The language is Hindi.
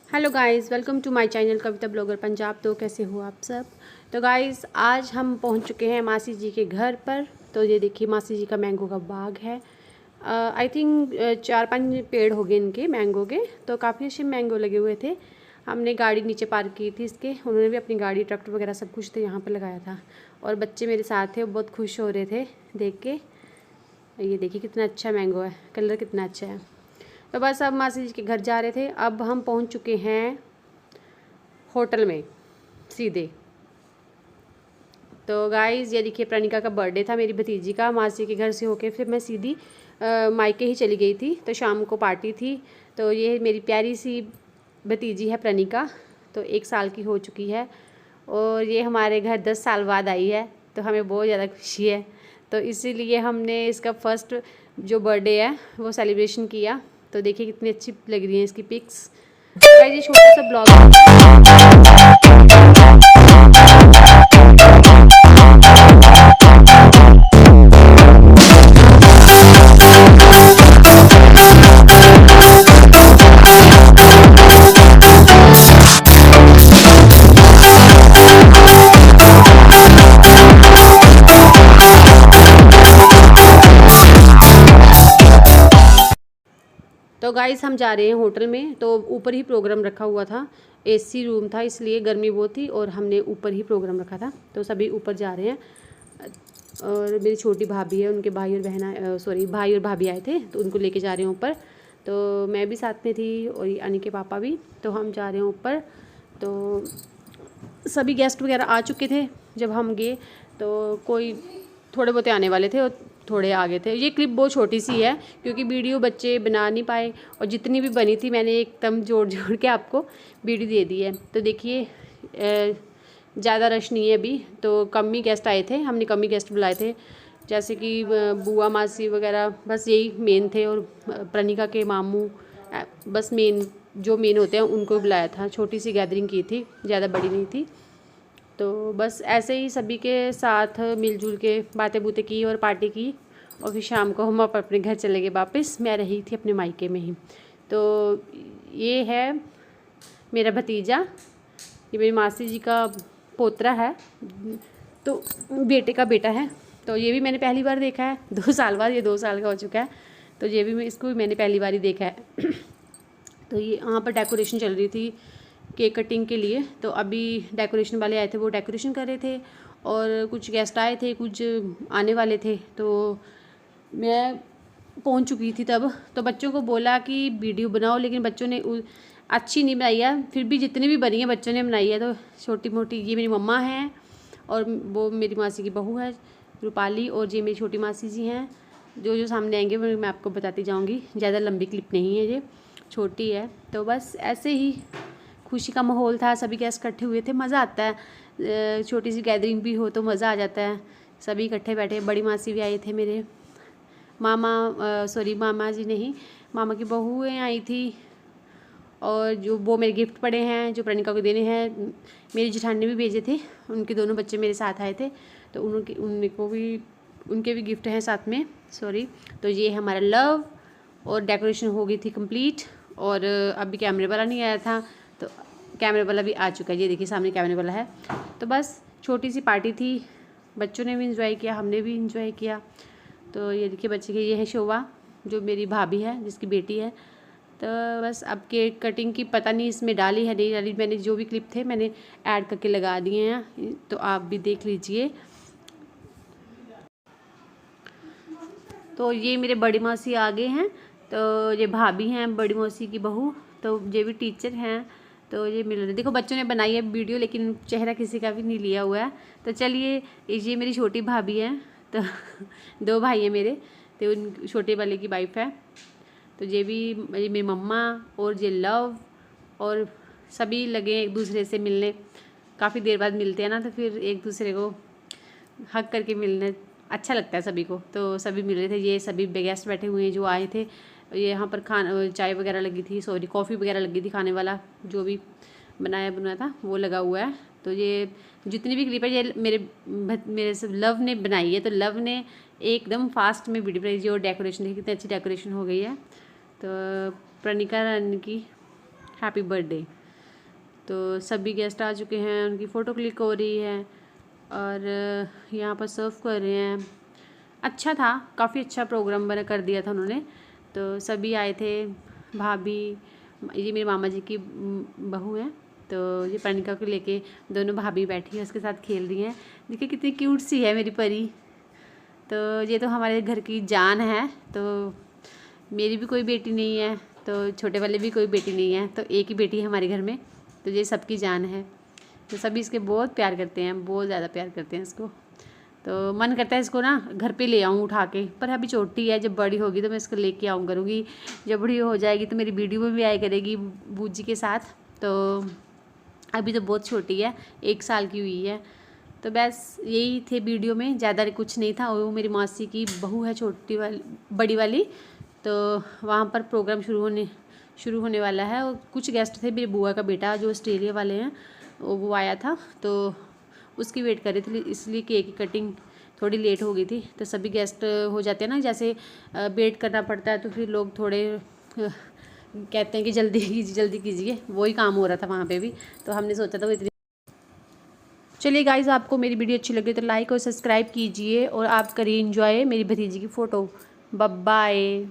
Hello guys, welcome to my channel Kavita blogger Punjab. तो कैसे हो आप सब। तो गाइस आज हम पहुंच चुके हैं मासी जी के घर पर। तो ये देखिए मासी जी का मैंगो का बाग है। आई थिंक 4-5 पेड़ हो गए इनके मैंगो के। तो काफ़ी अच्छे मैंगो लगे हुए थे। हमने गाड़ी नीचे पार्क की थी इसके, उन्होंने भी अपनी गाड़ी ट्रैक्टर वगैरह सब कुछ तो यहाँ पर लगाया था। और बच्चे मेरे साथ थे, वो बहुत खुश हो रहे थे देख के। ये देखिए कितना अच्छा मैंगो है, कलर कितना अच्छा है। तो बस अब मासी जी के घर जा रहे थे। अब हम पहुंच चुके हैं होटल में सीधे। तो गाइज़ ये देखिए प्रणिका का बर्थडे था, मेरी भतीजी का। मासी के घर से होके फिर मैं सीधी मायके ही चली गई थी। तो शाम को पार्टी थी। तो ये मेरी प्यारी सी भतीजी है प्रणिका। तो 1 साल की हो चुकी है और ये हमारे घर 10 साल बाद आई है। तो हमें बहुत ज़्यादा खुशी है। तो इसीलिए हमने इसका फर्स्ट जो बर्थडे है वो सेलिब्रेशन किया। तो देखिए कितनी अच्छी लग रही है इसकी पिक्स। गाइस ये छोटा सा ब्लॉग तो गाइस हम जा रहे हैं होटल में। तो ऊपर ही प्रोग्राम रखा हुआ था, एसी रूम था इसलिए गर्मी बहुत थी और हमने ऊपर ही प्रोग्राम रखा था। तो सभी ऊपर जा रहे हैं। और मेरी छोटी भाभी है, उनके भाई और बहना भाई और भाभी आए थे तो उनको लेके जा रहे हैं ऊपर। तो मैं भी साथ में थी और अनी के पापा भी। तो हम जा रहे हैं ऊपर। तो सभी गेस्ट वगैरह आ चुके थे जब हम गए। तो कोई थोड़े बहुत आने वाले थे और थोड़े आगे थे। ये क्लिप बहुत छोटी सी है क्योंकि वीडियो बच्चे बना नहीं पाए और जितनी भी बनी थी मैंने एकदम जोड़ जोड़ के आपको वीडियो दे दी है। तो देखिए ज़्यादा रश नहीं है अभी, तो कम ही गेस्ट आए थे, हमने कम ही गेस्ट बुलाए थे। जैसे कि बुआ मासी वगैरह, बस यही मेन थे। और प्रणिका के मामू, बस जो मेन होते हैं उनको बुलाया था। छोटी सी गैदरिंग की थी, ज़्यादा बड़ी नहीं थी। तो बस ऐसे ही सभी के साथ मिलजुल के बातें बूतें की और पार्टी की। और फिर शाम को हम अपने घर चले गए वापस। मैं रही थी अपने मायके में ही। तो ये है मेरा भतीजा, ये मेरी मासी जी का पोतरा है, तो बेटे का बेटा है। तो ये भी मैंने पहली बार देखा है 2 साल बाद, ये 2 साल का हो चुका है। तो ये भी इसको भी मैंने पहली बार ही देखा है। तो ये यहाँ पर डेकोरेशन चल रही थी केक कटिंग के लिए। तो अभी डेकोरेशन वाले आए थे, वो डेकोरेशन कर रहे थे और कुछ गेस्ट आए थे, कुछ आने वाले थे। तो मैं पहुंच चुकी थी तब। तो बच्चों को बोला कि वीडियो बनाओ, लेकिन बच्चों ने अच्छी नहीं बनाई है। फिर भी जितनी भी बनी है बच्चों ने बनाई है। तो छोटी मोटी ये मेरी मम्मा हैं और वो मेरी मासी की बहू है रूपाली, और ये मेरी छोटी मासी जी हैं। जो जो सामने आएंगे वो मैं आपको बताती जाऊँगी। ज़्यादा लंबी क्लिप नहीं है, ये छोटी है। तो बस ऐसे ही खुशी का माहौल था, सभी गेस्ट इकट्ठे हुए थे, मज़ा आता है। छोटी सी गैदरिंग भी हो तो मज़ा आ जाता है। सभी इकट्ठे बैठे, बड़ी मासी भी आए थे मेरे, मामा जी नहीं, मामा की बहुएँ आई थी। और जो वो मेरे गिफ्ट पड़े हैं जो प्रणिका को देने हैं, मेरी जेठानी ने भी भेजे थे, उनके दोनों बच्चे मेरे साथ आए थे। तो उनके भी गिफ्ट हैं साथ में। तो ये हमारा लव, और डेकोरेशन हो गई थी कंप्लीट। और अभी कैमरे वाला नहीं आया था, तो कैमरे वाला भी आ चुका है। ये देखिए सामने कैमरे वाला है। तो बस छोटी सी पार्टी थी, बच्चों ने भी इंजॉय किया, हमने भी इंजॉय किया। तो ये देखिए बच्चे के, ये है शोभा जो मेरी भाभी है, जिसकी बेटी है। तो बस अब केक कटिंग की पता नहीं इसमें डाली है नहीं डाली, मैंने जो भी क्लिप थे मैंने ऐड करके लगा दिए हैं, तो आप भी देख लीजिए। तो ये मेरे बड़ी मौसी आ गए हैं। तो ये भाभी हैं बड़ी मौसी की बहू। तो ये भी टीचर हैं। तो ये मिल रहे, देखो बच्चों ने बनाई है वीडियो, लेकिन चेहरा किसी का भी नहीं लिया हुआ है। तो चलिए, ये मेरी छोटी भाभी है। तो 2 भाई हैं मेरे, तो उन छोटे वाले की वाइफ है। तो ये मेरी मम्मा और ये लव, और सभी लगे एक दूसरे से मिलने। काफ़ी देर बाद मिलते हैं ना, तो फिर एक दूसरे को हक करके मिलने अच्छा लगता है सभी को। तो सभी मिल रहे थे, ये सभी गेस्ट बैठे हुए हैं जो आए थे। ये यहाँ पर चाय वगैरह लगी थी, कॉफ़ी वगैरह लगी थी, खाने वाला जो भी बनाया था वो लगा हुआ है। तो ये जितनी भी क्लिप है ये मेरे से लव ने बनाई है। तो लव ने एकदम फास्ट में वीडियो बनाई। जो डेकोरेशन देखिए कितनी अच्छी डेकोरेशन हो गई है। तो प्रणिका रानी की हैप्पी बर्थडे। तो सभी गेस्ट आ चुके हैं, उनकी फ़ोटो क्लिक हो रही है और यहाँ पर सर्व कर रहे हैं। अच्छा था, काफ़ी अच्छा प्रोग्राम बना कर दिया था उन्होंने। तो सभी आए थे, भाभी, ये मेरे मामा जी की बहू है, तो ये प्रणिका को लेके दोनों भाभी बैठी हैं, उसके साथ खेल रही हैं। देखिए कितनी क्यूट सी है मेरी परी। तो ये तो हमारे घर की जान है। तो मेरी भी कोई बेटी नहीं है, तो छोटे वाले भी कोई बेटी नहीं है, तो एक ही बेटी है हमारे घर में, तो ये सबकी जान है। तो सभी इसके बहुत प्यार करते हैं, बहुत ज़्यादा प्यार करते हैं इसको। तो मन करता है इसको ना घर पे ले आऊँ उठा के, पर अभी छोटी है, जब बड़ी होगी तो मैं इसको लेके आऊँ करूँगी। जब बड़ी हो जाएगी तो मेरी वीडियो में भी आया करेगी बूजी के साथ। तो अभी तो बहुत छोटी है, 1 साल की हुई है। तो बस यही थे वीडियो में, ज़्यादा कुछ नहीं था। वो मेरी मासी की बहू है, छोटी वाली, बड़ी वाली। तो वहाँ पर प्रोग्राम शुरू होने वाला है और कुछ गेस्ट थे। मेरी बुआ का बेटा जो ऑस्ट्रेलिया वाले हैं वो आया था, तो उसकी वेट कर रही थी, इसलिए केक की कटिंग थोड़ी लेट हो गई थी। तो सभी गेस्ट हो जाते हैं ना, जैसे वेट करना पड़ता है, तो फिर लोग थोड़े कहते हैं कि जल्दी कीजिए जल्दी कीजिए, वही काम हो रहा था वहाँ पे भी। तो हमने सोचा था वो इतनी। चलिए गाइस, आपको मेरी वीडियो अच्छी लगी तो लाइक और सब्सक्राइब कीजिए और आप करिए एंजॉय मेरी भतीजी की फ़ोटो। Bye bye.